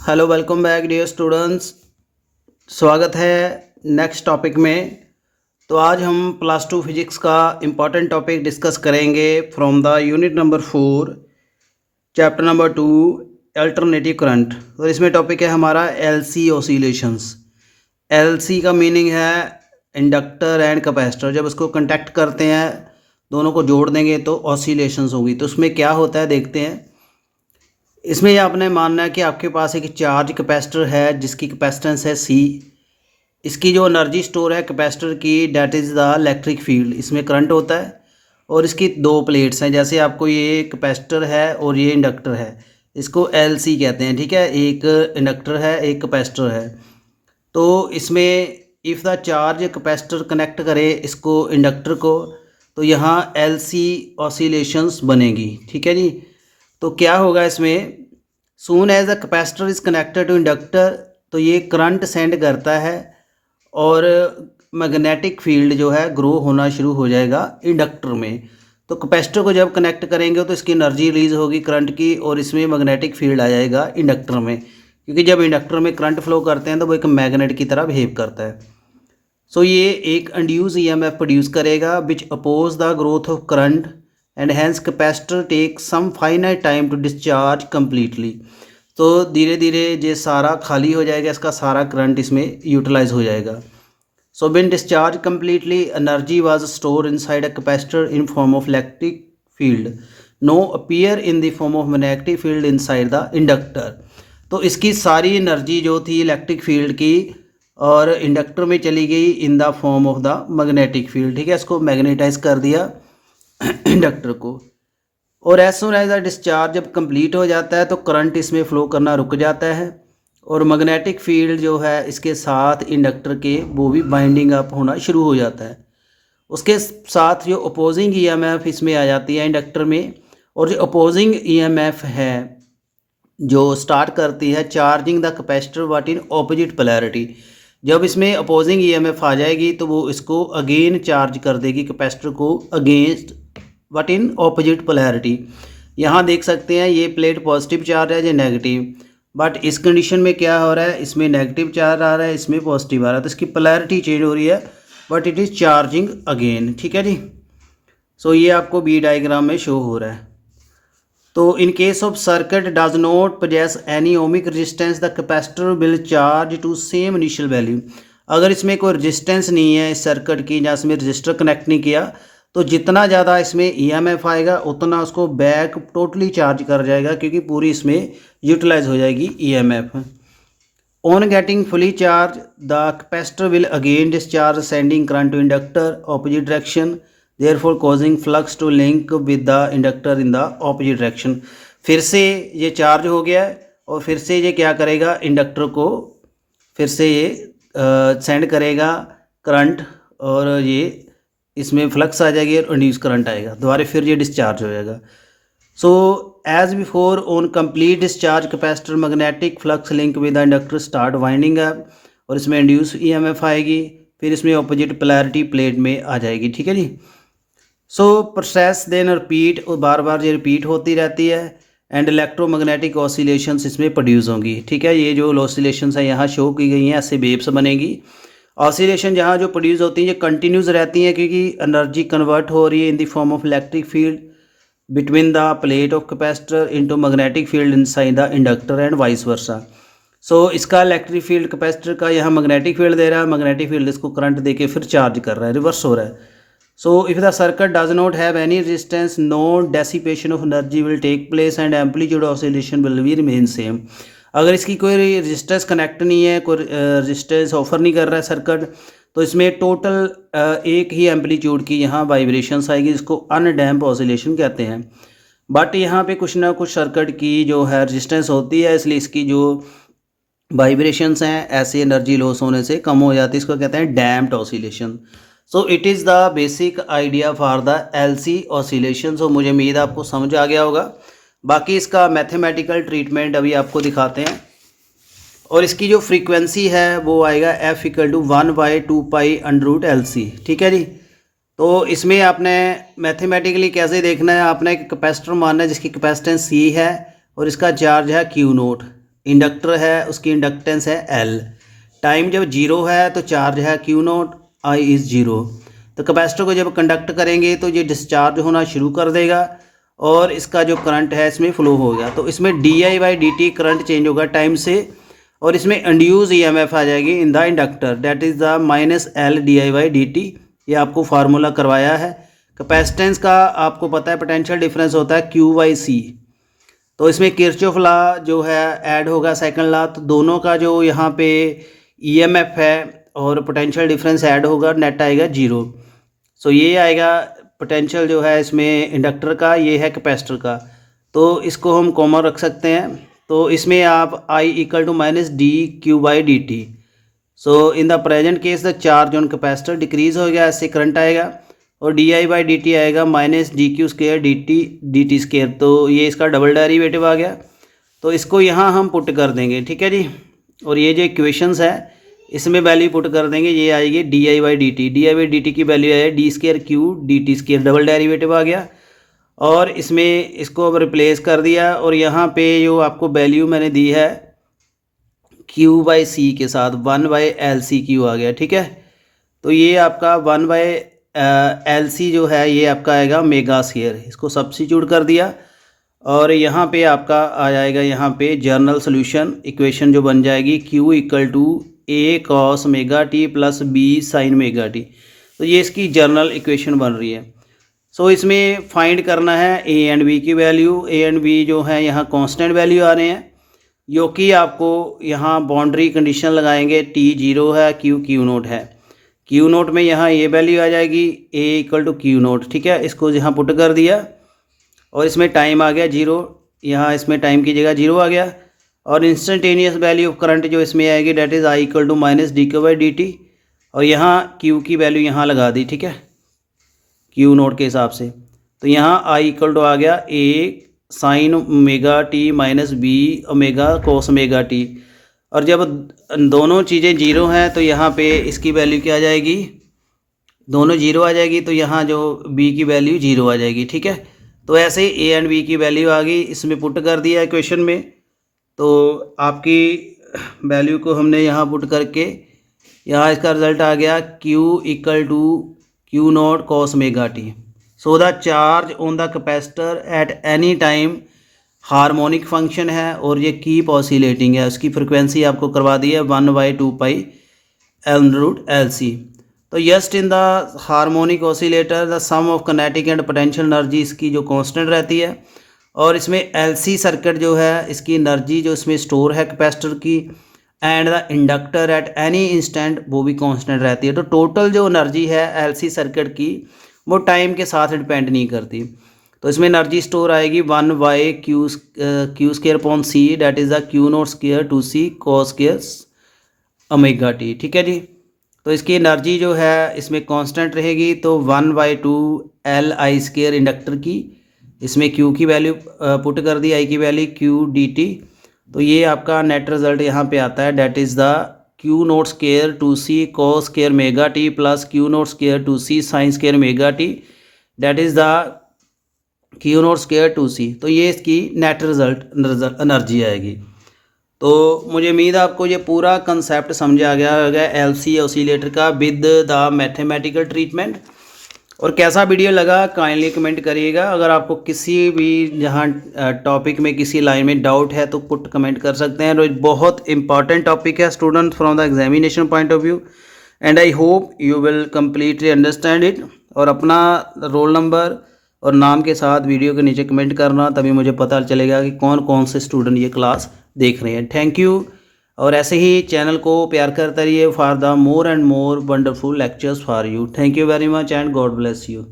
Hello welcome back dear students. स्वागत है next topic में। तो आज हम प्लस टू फिजिक्स का इम्पॉर्टेंट टॉपिक डिस्कस करेंगे from the unit number 4 chapter number 2 alternative current. तो इसमें टॉपिक है हमारा एलसी ऑसिलेशंस। एलसी का मीनिंग है इंडक्टर एंड कैपेसिटर। जब उसको कंटेक्ट करते हैं, दोनों को जोड़ देंगे तो ऑसिलेशंस होगी। तो उसमें क्या होता है देखते हैं। इसमें यह आपने मानना है कि आपके पास एक चार्ज कैपेसिटर है जिसकी कैपेसिटेंस है सी। इसकी जो एनर्जी स्टोर है कैपेसिटर की, that is the electric field. इसमें करंट होता है और इसकी दो प्लेट्स हैं। जैसे आपको ये कैपेसिटर है और ये इंडक्टर है, इसको एल सी कहते हैं। ठीक है, एक इंडक्टर है एक कैपेसिटर है। तो इसमें if the charge capacitor connect करे इसको इंडक्टर को, तो यहाँ एल सी ऑसिलेशंस बनेगी। ठीक है जी। तो क्या होगा इसमें, soon as the capacitor is connected to inductor, तो ये करंट सेंड करता है और मैग्नेटिक फील्ड जो है ग्रो होना शुरू हो जाएगा इंडक्टर में। तो कैपेसिटर को जब कनेक्ट करेंगे तो इसकी एनर्जी रिलीज होगी करंट की, और इसमें मैग्नेटिक फील्ड आ जाएगा इंडक्टर में। क्योंकि जब इंडक्टर में करंट फ्लो करते हैं तो वो एक मैग्नेट की तरह बिहेव करता है। सो ये एक इंड्यूस ईएमएफ प्रोड्यूस करेगा which oppose the growth of current and hence capacitor take some finite time to discharge completely. तो धीरे धीरे ये सारा खाली हो जाएगा, इसका सारा करंट इसमें यूटिलाइज हो जाएगा। So been discharge completely energy was store inside a capacitor in form of electric field no appear in the form of magnetic field inside the inductor. तो इसकी सारी एनर्जी जो थी इलेक्ट्रिक फील्ड की और इंडक्टर में चली गई in the form of the magnetic field. ठीक है, इसको मैग्नेटाइज कर दिया इंडक्टर को। और as soon as the discharge जब कंप्लीट हो जाता है तो करंट इसमें फ़्लो करना रुक जाता है और मैग्नेटिक फील्ड जो है इसके साथ इंडक्टर के वो भी बाइंडिंग अप होना शुरू हो जाता है। उसके साथ जो अपोजिंग ईएमएफ इसमें आ जाती है इंडक्टर में, और जो अपोजिंग ईएमएफ है जो स्टार्ट करती है charging the capacitor but in opposite polarity. जब इसमें अपोजिंग ईएमएफ आ जाएगी तो वो इसको अगेन चार्ज कर देगी कैपेसिटर को against but in opposite polarity. यहाँ देख सकते हैं ये प्लेट पॉजिटिव चार्ज है, ये नेगेटिव। बट इस कंडीशन में क्या हो रहा है, इसमें नेगेटिव चार्ज आ रहा है, इसमें पॉजिटिव आ रहा है। तो इसकी पोलैरिटी चेंज हो रही है but it is charging again. ठीक है जी। सो ये आपको बी डायग्राम में शो हो रहा है। तो in case of circuit does not possess any ohmic resistance the capacitor will charge to same initial value. अगर इसमें कोई रेजिस्टेंस नहीं है इस सर्किट की, जहाँ इसमें रजिस्टर कनेक्ट नहीं किया, तो जितना ज़्यादा इसमें ईएमएफ आएगा उतना उसको बैक टोटली चार्ज कर जाएगा, क्योंकि पूरी इसमें यूटिलाइज हो जाएगी EMF. On getting fully charge the capacitor will again discharge sending current to inductor opposite direction, therefore causing flux to link with the inductor in the opposite direction. फिर से ये चार्ज हो गया है और फिर से ये क्या करेगा, इंडक्टर को फिर से ये सेंड करेगा करंट, और ये इसमें फ्लक्स आ जाएगी और इंड्यूस करंट आएगा, दोबारा फिर ये डिस्चार्ज हो जाएगा। So as before on complete discharge capacitor magnetic flux link with the inductor start winding up, और इसमें इंड्यूस ईएमएफ आएगी, फिर इसमें ऑपोजिट पोलैरिटी प्लेट में आ जाएगी। ठीक है जी। सो प्रोसेस देन रिपीट, और बार बार ये रिपीट होती रहती है एंड इलेक्ट्रोमैग्नेटिक ऑसिलेशंस इसमें प्रोड्यूस होंगी। ठीक है, ये जो ऑसिलेशंस है यहाँ शो की गई हैं, ऐसे वेव्स बनेगी। ऑसिलेशन जहाँ जो प्रोड्यूस होती हैं ये कंटिन्यूस रहती हैं, क्योंकि एनर्जी कन्वर्ट हो रही है in the form of electric field between the plate of capacitor into magnetic field inside the inductor and vice versa. So इसका इलेक्ट्रिक फील्ड कैपेसिटर का यहाँ मैग्नेटिक फील्ड दे रहा है, मैग्नेटिक फील्ड इसको करंट दे के फिर चार्ज कर रहा है, रिवर्स हो रहा है। So if the circuit does not have any resistance no dissipation of energy will take place and amplitude oscillation will be remain same. अगर इसकी कोई रेजिस्टेंस कनेक्ट नहीं है, कोई रेजिस्टेंस ऑफर नहीं कर रहा है सर्किट, तो इसमें टोटल एक ही एम्पलीट्यूड की यहाँ वाइब्रेशंस आएगी, जिसको अनडैम्प ऑसिलेशन कहते हैं। बट यहाँ पे कुछ ना कुछ सर्किट की जो है रेजिस्टेंस होती है, इसलिए इसकी जो वाइब्रेशंस हैं ऐसे एनर्जी लॉस होने से कम हो जाती है, इसको कहते हैं damped oscillation. So it is the basic idea for the LC oscillation. So मुझे उम्मीद आपको समझ आ गया होगा। बाकी इसका मैथमेटिकल ट्रीटमेंट अभी आपको दिखाते हैं, और इसकी जो फ्रीक्वेंसी है वो आएगा F = 1/2π√LC। ठीक है जी। तो इसमें आपने मैथमेटिकली कैसे देखना है, आपने एक कैपेसिटर मानना है जिसकी कैपेसिटेंस C है और इसका चार्ज है Q0। इंडक्टर है उसकी इंडक्टेंस है L। टाइम जब जीरो है तो चार्ज है Q not, I is zero. तो कैपेसिटर को जब कंडक्ट करेंगे तो ये डिस्चार्ज होना शुरू कर देगा और इसका जो करंट है इसमें फ़्लो होगा। तो इसमें di/dt करंट चेंज होगा टाइम से, और इसमें इंड्यूस EMF आ जाएगी in the inductor, that is the -L di/dt। ये आपको फार्मूला करवाया है। कैपेसिटेंस का आपको पता है पोटेंशियल डिफरेंस होता है Q/C। तो इसमें किरचॉफ लॉ जो है ऐड होगा, सेकंड लॉ, तो दोनों का जो यहाँ पे EMF है और पोटेंशियल डिफरेंस ऐड होगा, नेट आएगा जीरो। सो ये आएगा पोटेंशियल जो है इसमें इंडक्टर का, ये है कैपेसिटर का। तो इसको हम कॉमन रख सकते हैं। तो इसमें आप I = -dQ/dt। So in the present case the charge on capacitor decrease हो गया, ऐसे करंट आएगा, और di/dt आएगा -dQ² dt²। तो ये इसका डबल डेरिवेटिव आ गया। तो इसको यहाँ हम पुट कर देंगे, ठीक है जी। और ये जो इक्वेशंस है इसमें वैल्यू पुट कर देंगे, ये आएगी di/dt की वैल्यू है d²Q dt², डबल डेरिवेटिव आ गया। और इसमें इसको अब रिप्लेस कर दिया, और यहाँ पे जो आपको वैल्यू मैंने दी है Q/C के साथ 1/LCQ आ गया, ठीक है। तो ये आपका 1/LC जो है ये आपका आएगा मेगा²। इसको सब्स्टिट्यूट कर दिया और यहाँ पे आपका आ जाएगा, यहाँ पे जर्नल सोल्यूशन इक्वेशन जो बन जाएगी Q = A cos ωt + B sin ωt। तो ये इसकी जर्नल इक्वेशन बन रही है। सो इसमें फाइंड करना है A एंड B की वैल्यू। A एंड B जो है यहाँ कांस्टेंट वैल्यू आ रहे हैं, जो कि आपको यहाँ बाउंड्री कंडीशन लगाएंगे, T 0 है, Q नोट है। Q नोट में यहाँ ये वैल्यू आ जाएगी A = Q नोट, ठीक है। इसको यहाँ पुट कर दिया और इसमें टाइम आ गया जीरो, यहाँ इसमें टाइम की जगह जीरो आ गया। और इंस्टेंटेनियस वैल्यू ऑफ करंट जो इसमें आएगी दैट इज़ I = -dQ/dt। और यहाँ Q की वैल्यू यहाँ लगा दी, ठीक है, Q नोट के हिसाब से। तो यहाँ I = आ गया A sin ωt - B cos ωt। और जब दोनों चीज़ें जीरो हैं तो यहाँ पे इसकी वैल्यू क्या आ जाएगी, दोनों जीरो आ जाएगी, तो यहाँ जो B की वैल्यू जीरो आ जाएगी, ठीक है। तो ऐसे A एंड B की वैल्यू आ गई, इसमें पुट कर दिया इक्वेशन में। तो आपकी वैल्यू को हमने यहाँ पुट करके यहाँ इसका रिजल्ट आ गया Q = Q not cos ωt। So the charge on the capacitor at any time harmonic function है और ये कीप ऑसिलेटिंग है। उसकी फ्रिक्वेंसी आपको करवा दी है 1/2π L√LC। तो just in the harmonic oscillator the sum of kinetic and potential energy इसकी जो कांस्टेंट रहती है, और इसमें LC सर्किट जो है इसकी एनर्जी जो इसमें स्टोर है कैपेसिटर की and the inductor at any instant वो भी कांस्टेंट रहती है। तो टोटल जो एनर्जी है LC सर्किट की वो टाइम के साथ डिपेंड नहीं करती। तो इसमें एनर्जी स्टोर आएगी 1/Q² that is the Q नॉट² 2C cos² ωt, ठीक है जी। तो इसकी एनर्जी जो है इसमें कांस्टेंट रहेगी, तो 1/2LI² इंडक्टर की, इसमें Q की वैल्यू पुट कर दी, I की वैल्यू Q dt। तो ये आपका नेट रिजल्ट यहाँ पे आता है, that is the Q नॉट² 2C cos² ωt + Q नॉट² 2C sin² ωt, that is the Q नॉट² 2C। तो ये इसकी नेट रिजल्ट एनर्जी आएगी। तो मुझे उम्मीद है आपको ये पूरा कंसेप्ट समझ आ गया होगा LC ऑसिलेटर का विद द मैथमेटिकल ट्रीटमेंट। और कैसा वीडियो लगा काइंडली कमेंट करिएगा। अगर आपको किसी भी जहाँ टॉपिक में किसी लाइन में डाउट है तो पुट कमेंट कर सकते हैं। तो बहुत इंपॉर्टेंट टॉपिक है student from the examination point of view, and I hope you will completely understand it. और अपना रोल नंबर और नाम के साथ वीडियो के नीचे कमेंट करना, तभी मुझे पता चलेगा कि कौन कौन से स्टूडेंट ये क्लास देख रहे हैं। Thank you. और ऐसे ही चैनल को प्यार करते रहिए for the more and more wonderful lectures for you. Thank you very much and God bless you.